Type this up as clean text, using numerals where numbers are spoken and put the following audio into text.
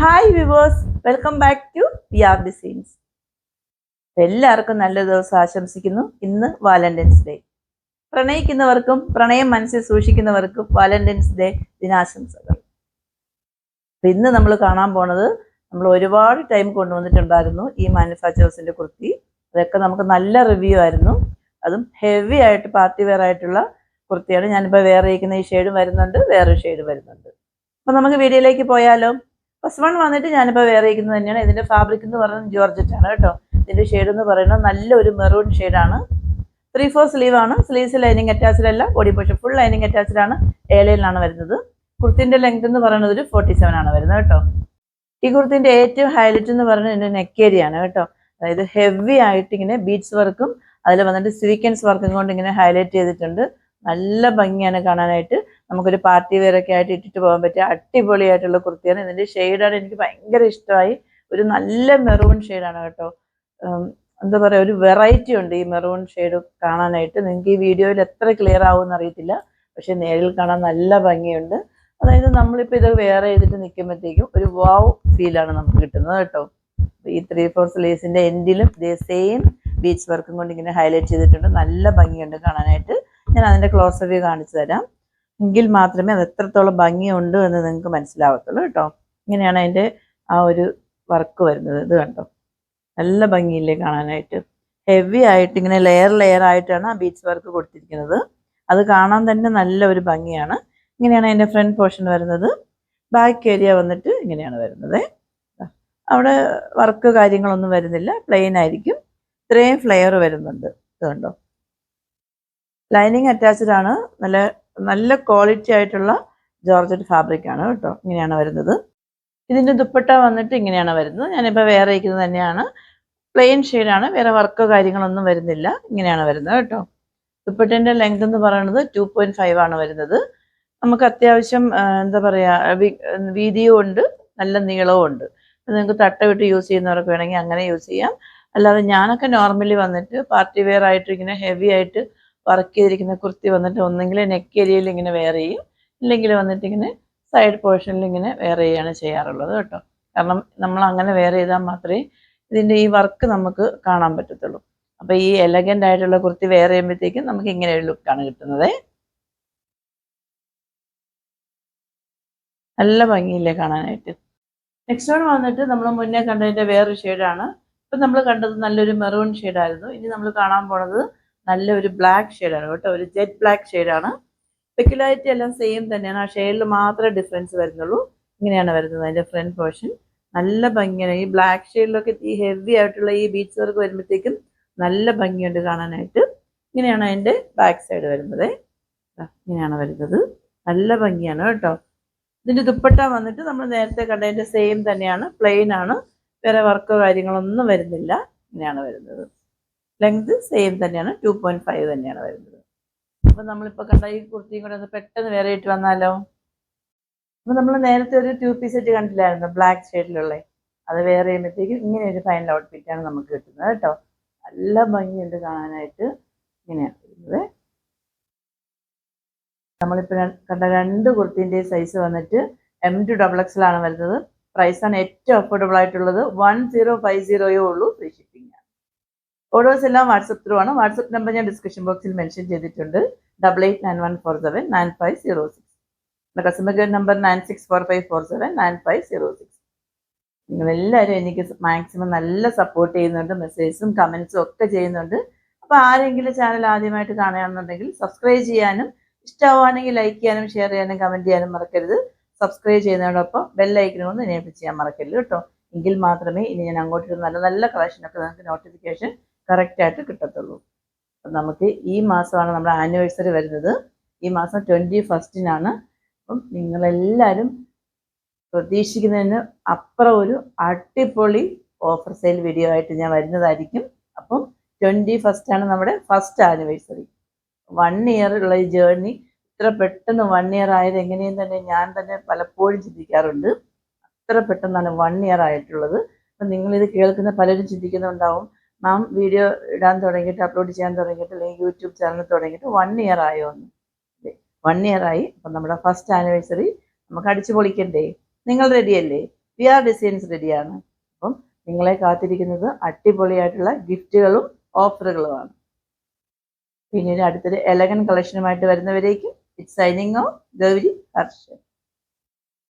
Hi viewers, welcome back to PR designs. എല്ലാവർക്കും നല്ല ദിവസം ആശംസിക്കുന്നു. ഇന്ന് വാലന്റൈൻസ് ഡേ. പ്രണയിക്കുന്നവർക്കും പ്രണയം മനസ്സിൽ സൂക്ഷിക്കുന്നവർക്കും വാലന്റൈൻസ് ഡേ ദിനാശംസകൾ. ഇന്ന് നമ്മൾ കാണാൻ പോണത്, നമ്മൾ ഒരുപാട് ടൈം കൊണ്ടുവന്നിട്ടുണ്ടായിരുന്നു ഈ മാനുഫാക്ചേഴ്സിന്റെ കുർത്തി. അതൊക്കെ നമുക്ക് നല്ല റിവ്യൂ ആയിരുന്നു. അതും ഹെവി ആയിട്ട് പാർട്ടി വെയർ ആയിട്ടുള്ള കുർത്തിയാണ്. ഞാനിപ്പോൾ വേറെ ഇരിക്കുന്ന ഈ ഷെയ്ഡ് വരുന്നുണ്ട്, വേറെ ഷെയ്ഡ് വരുന്നുണ്ട്. അപ്പം നമുക്ക് വീഡിയോയിലേക്ക് പോയാലോ? ഫസ്റ്റ് വൺ വന്നിട്ട് ഞാനിപ്പോൾ വേറെ ഇരിക്കുന്നത് തന്നെയാണ്. ഇതിൻ്റെ ഫാബ്രിക് എന്ന് പറയുന്നത് ജോർജറ്റ് ആണ് കേട്ടോ. ഇതിൻ്റെ ഷെയ്ഡ് എന്ന് പറയുന്നത് നല്ലൊരു മെറൂൺ ഷെയ്ഡാണ്. 3/4 സ്ലീവ് ആണ്. സ്ലീവ്സ് ലൈനിങ് അറ്റാച്ച്ഡ് അല്ല, body portion full lining attached ആണ്. ലൈനിലാണ് വരുന്നത്. കുർത്തിൻ്റെ ലെങ്ത് എന്ന് പറയുന്നത് ഒരു 47 ആണ് വരുന്നത് കേട്ടോ. ഈ കുർത്തിൻ്റെ ഏറ്റവും ഹൈലൈറ്റ് എന്ന് പറയുന്നത് ഇതിൻ്റെ നെക്ക് ഏരിയ ആണ് കേട്ടോ. അതായത് ഹെവി ആയിട്ട് ഇങ്ങനെ ബീഡ്സ് വർക്കും അതിൽ വന്നിട്ട് സ്വീക്വൻസ് വർക്കും കൊണ്ട് ഇങ്ങനെ ഹൈലൈറ്റ് ചെയ്തിട്ടുണ്ട്. നല്ല ഭംഗിയാണ് കാണാനായിട്ട്. നമുക്കൊരു പാർട്ടി വെയർ ഒക്കെ ആയിട്ട് ഇട്ടിട്ട് പോകാൻ പറ്റിയ അടിപൊളിയായിട്ടുള്ള കുർത്തിയാണ്. ഇതിൻ്റെ ഷെയ്ഡാണ് എനിക്ക് ഭയങ്കര ഇഷ്ടമായി. ഒരു നല്ല മെറൂൺ ഷെയ്ഡാണ് കേട്ടോ. എന്താ പറയുക, ഒരു വെറൈറ്റി ഉണ്ട് ഈ മെറൂൺ ഷെയ്ഡ് കാണാനായിട്ട്. നിങ്ങൾക്ക് ഈ വീഡിയോയിൽ എത്ര ക്ലിയർ ആവുമെന്ന് അറിയത്തില്ല, പക്ഷെ നേരിൽ കാണാൻ നല്ല ഭംഗിയുണ്ട്. അതായത് നമ്മളിപ്പോൾ ഇത് വെയർ ചെയ്തിട്ട് നിൽക്കുമ്പോഴത്തേക്കും ഒരു വാവ് ഫീലാണ് നമുക്ക് കിട്ടുന്നത് കേട്ടോ. ഈ 3/4 സ്ലീവ്സിൻ്റെ എൻഡിലും ഇതേ സെയിം ബീച്ച് വർക്കും കൊണ്ട് ഇങ്ങനെ ഹൈലൈറ്റ് ചെയ്തിട്ടുണ്ട്. നല്ല ഭംഗിയുണ്ട് കാണാനായിട്ട്. ഞാൻ അതിൻ്റെ ക്ലോസ് വ്യൂ കാണിച്ചു തരാം, എങ്കിൽ മാത്രമേ അത് എത്രത്തോളം ഭംഗിയുണ്ട് എന്ന് നിങ്ങൾക്ക് മനസ്സിലാവത്തുള്ളൂ കേട്ടോ. ഇങ്ങനെയാണ് അതിൻ്റെ ആ ഒരു വർക്ക് വരുന്നത്. ഇത് കണ്ടോ, നല്ല ഭംഗിയില്ലേ കാണാനായിട്ട്. ഹെവി ആയിട്ട് ഇങ്ങനെ ലെയർ ആയിട്ടാണ് ആ ബീച്ച് വർക്ക് കൊടുത്തിരിക്കുന്നത്. അത് കാണാൻ തന്നെ നല്ല ഒരു ഭംഗിയാണ്. ഇങ്ങനെയാണ് അതിൻ്റെ ഫ്രണ്ട് പോർഷൻ വരുന്നത്. ബാക്ക് ഏരിയ വന്നിട്ട് ഇങ്ങനെയാണ് വരുന്നത്. അവിടെ വർക്ക് കാര്യങ്ങളൊന്നും വരുന്നില്ല, പ്ലെയിൻ ആയിരിക്കും. ഇത്രയും ഫ്ലെയർ വരുന്നുണ്ട്. ഇത് കണ്ടോ, ലൈനിങ് അറ്റാച്ച്ഡ് ആണ്. നല്ല നല്ല ക്വാളിറ്റി ആയിട്ടുള്ള ജോർജറ്റ് ഫാബ്രിക് ആണ് കേട്ടോ. ഇങ്ങനെയാണ് വരുന്നത്. ഇതിൻ്റെ ദുപ്പട്ട വന്നിട്ട് ഇങ്ങനെയാണ് വരുന്നത്. ഞാനിപ്പോൾ വേറെ ഇരിക്കുന്നത് തന്നെയാണ്. പ്ലെയിൻ ഷെയ്ഡാണ്, വേറെ വർക്കോ കാര്യങ്ങളൊന്നും വരുന്നില്ല. ഇങ്ങനെയാണ് വരുന്നത് കേട്ടോ. ദുപ്പട്ടേൻ്റെ ലെങ്ത് എന്ന് പറയുന്നത് 2.5 ആണ് വരുന്നത്. നമുക്ക് അത്യാവശ്യം എന്താ പറയുക, വീതിയും ഉണ്ട്, നല്ല നീളവും ഉണ്ട്. നിങ്ങൾക്ക് തട്ട വിട്ട് യൂസ് ചെയ്യുന്നവർക്ക് വേണമെങ്കിൽ അങ്ങനെ യൂസ് ചെയ്യാം. അല്ലാതെ ഞാനൊക്കെ നോർമലി വന്നിട്ട് പാർട്ടി വെയർ ആയിട്ട് ഇങ്ങനെ ഹെവി ആയിട്ട് വർക്ക് ചെയ്തിരിക്കുന്ന കുർത്തി വന്നിട്ട് ഒന്നെങ്കിൽ നെക്ക് ഏരിയയിൽ ഇങ്ങനെ വെയർ ചെയ്യും, ഇല്ലെങ്കിൽ വന്നിട്ട് ഇങ്ങനെ സൈഡ് പോർഷനിൽ ഇങ്ങനെ വെയർ ചെയ്യുകയാണ് ചെയ്യാറുള്ളത് കേട്ടോ. കാരണം നമ്മൾ അങ്ങനെ വെയർ ചെയ്താൽ മാത്രമേ ഇതിൻ്റെ ഈ വർക്ക് നമുക്ക് കാണാൻ പറ്റത്തുള്ളൂ. അപ്പോൾ ഈ എലഗൻ്റ് ആയിട്ടുള്ള കുർത്തി വെയർ ചെയ്യുമ്പോഴത്തേക്കും നമുക്ക് ഇങ്ങനെ ഒരു ലുക്കാണ് കിട്ടുന്നത്. നല്ല ഭംഗിയില്ലേ കാണാനായിട്ട്. നെക്സ്റ്റ് വൺ വന്നിട്ട് നമ്മൾ മുന്നേ കണ്ടതിൻ്റെ വേറൊരു ഷെയ്ഡാണ്. ഇപ്പം നമ്മൾ കണ്ടത് നല്ലൊരു മെറൂൺ ഷെയ്ഡായിരുന്നു. ഇനി നമ്മൾ കാണാൻ പോണത് നല്ലൊരു ബ്ലാക്ക് ഷെയ്ഡാണ് കേട്ടോ. ഒരു ജെറ്റ് ബ്ലാക്ക് ഷെയ്ഡാണ്. സ്പെക്കുലാരിറ്റി എല്ലാം സെയിം തന്നെയാണ്, ആ ഷെയ്ഡിൽ മാത്രമേ ഡിഫറൻസ് വരുന്നുള്ളൂ. ഇങ്ങനെയാണ് വരുന്നത് അതിൻ്റെ ഫ്രണ്ട് പോർഷൻ. നല്ല ഭംഗിയാണ്. ഈ ബ്ലാക്ക് ഷെയ്ഡിലൊക്കെ ഈ ഹെവി ആയിട്ടുള്ള ഈ ബീച്ച് വർക്ക് വരുമ്പോഴത്തേക്കും നല്ല ഭംഗിയുണ്ട് കാണാനായിട്ട്. ഇങ്ങനെയാണ് അതിൻ്റെ ബാക്ക് സൈഡ് വരുന്നത്. ഇങ്ങനെയാണ് വരുന്നത്. നല്ല ഭംഗിയാണ് കേട്ടോ. ഇതിൻ്റെ ദുപ്പട്ട വന്നിട്ട് നമ്മൾ നേരത്തെ കണ്ടതിൻ്റെ സെയിം തന്നെയാണ്, പ്ലെയിൻ ആണ്, വേറെ വർക്കോ കാര്യങ്ങളൊന്നും വരുന്നില്ല. ഇങ്ങനെയാണ് വരുന്നത്. ലെങ്ത് സെയിം തന്നെയാണ്, 2.5 തന്നെയാണ് വരുന്നത്. അപ്പം നമ്മളിപ്പോൾ കണ്ട ഈ കുർത്തിയും കൂടെ ഒന്ന് പെട്ടെന്ന് വേറെ ഇട്ട് വന്നാലോ? അപ്പം നമ്മൾ നേരത്തെ ഒരു 2 പീസ് സെറ്റ് കണ്ടില്ലായിരുന്നു ബ്ലാക്ക് ഷെയ്ഡിലുള്ള, അത് വേറെ ചെയ്യുമ്പോഴത്തേക്കും ഇങ്ങനെ ഒരു ഫൈനൽ ഔട്ട്ഫിറ്റാണ് നമുക്ക് കിട്ടുന്നത് കേട്ടോ. നല്ല ഭംഗിയുണ്ട് കാണാനായിട്ട്. ഇങ്ങനെയാണ് വരുന്നത്. നമ്മളിപ്പോൾ കണ്ട രണ്ട് കുർത്തിൻ്റെ സൈസ് വന്നിട്ട് M to XXL ആണ് വരുന്നത്. പ്രൈസാണ് ഏറ്റവും അഫോർഡബിൾ ആയിട്ടുള്ളത്. 1050 ഉള്ളൂ. ഫ്രീ ഷിപ്പിംഗ് ആണ്. ഓർഡേഴ്സ് എല്ലാം വാട്സപ്പ് ത്രൂ ആണ്. വാട്സപ്പ് നമ്പർ ഞാൻ ഡിസ്ക്രിപ്ഷൻ ബോക്സിൽ മെൻഷൻ ചെയ്തിട്ടുണ്ട്. 8891479506. Customer care number 9645479506. നിങ്ങളെല്ലാവരും എനിക്ക് മാക്സിമം നല്ല സപ്പോർട്ട് ചെയ്യുന്നുണ്ട്. മെസ്സേജസും കമൻസും ഒക്കെ ചെയ്യുന്നുണ്ട്. അപ്പോൾ ആരെങ്കിലും ചാനൽ ആദ്യമായിട്ട് കാണുകയാണെന്നുണ്ടെങ്കിൽ സബ്സ്ക്രൈബ് ചെയ്യാനും, ഇഷ്ടമാവുകയാണെങ്കിൽ ലൈക്ക് ചെയ്യാനും ഷെയർ ചെയ്യാനും കമൻറ്റ് ചെയ്യാനും മറക്കരുത്. സബ്സ്ക്രൈബ് ചെയ്യുന്നതോടൊപ്പം ബെല്ലൈക്കനും ഒന്ന് എനേബിൾ ചെയ്യാൻ മറക്കരുത് കേട്ടോ. എങ്കിൽ മാത്രമേ ഇനി ഞാൻ അങ്ങോട്ട് നല്ല നല്ല കളക്ഷനൊക്കെ നിങ്ങൾക്ക് നോട്ടിഫിക്കേഷൻ കറക്റ്റായിട്ട് കിട്ടത്തുള്ളൂ. അപ്പം നമുക്ക് ഈ മാസമാണ് നമ്മുടെ ആനിവേഴ്സറി വരുന്നത്. ഈ മാസം 21st അപ്പം നിങ്ങളെല്ലാവരും പ്രതീക്ഷിക്കുന്നതിന് അപ്പുറം ഒരു അടിപൊളി ഓഫർ സെയിൽ വീഡിയോ ആയിട്ട് ഞാൻ വരുന്നതായിരിക്കും. അപ്പം 21st നമ്മുടെ ഫസ്റ്റ് ആനിവേഴ്സറി. 1 ഇയർ ഉള്ള ഈ ജേർണി ഇത്ര പെട്ടെന്ന് 1 ഇയർ ആയത് എങ്ങനെയും തന്നെ ഞാൻ തന്നെ പലപ്പോഴും ചിന്തിക്കാറുണ്ട്. അത്ര പെട്ടെന്നാണ് 1 ഇയർ ആയിട്ടുള്ളത്. അപ്പം നിങ്ങളിത് കേൾക്കുന്ന പലരും ചിന്തിക്കുന്നുണ്ടാവും, മാം വീഡിയോ ഇടാൻ തുടങ്ങിയിട്ട്, അപ്ലോഡ് ചെയ്യാൻ തുടങ്ങിയിട്ട്, അല്ലെങ്കിൽ യൂട്യൂബ് ചാനൽ തുടങ്ങിയിട്ട് 1 ഇയർ ആയോ എന്ന്. 1 ഇയർ ആയി. അപ്പം നമ്മുടെ ഫസ്റ്റ് ആനിവേഴ്സറി നമുക്ക് അടിച്ചു പൊളിക്കണ്ടേ? നിങ്ങൾ റെഡിയല്ലേ? വി ആർ ഡിസൈൻസ് റെഡിയാണ്. അപ്പം നിങ്ങളെ കാത്തിരിക്കുന്നത് അടിപൊളിയായിട്ടുള്ള ഗിഫ്റ്റുകളും ഓഫറുകളുമാണ്. പിന്നീട് അടുത്തൊരു എലഗൻ കളക്ഷനുമായിട്ട് വരുന്നവരേക്കും it's signing off Gauri Harshan.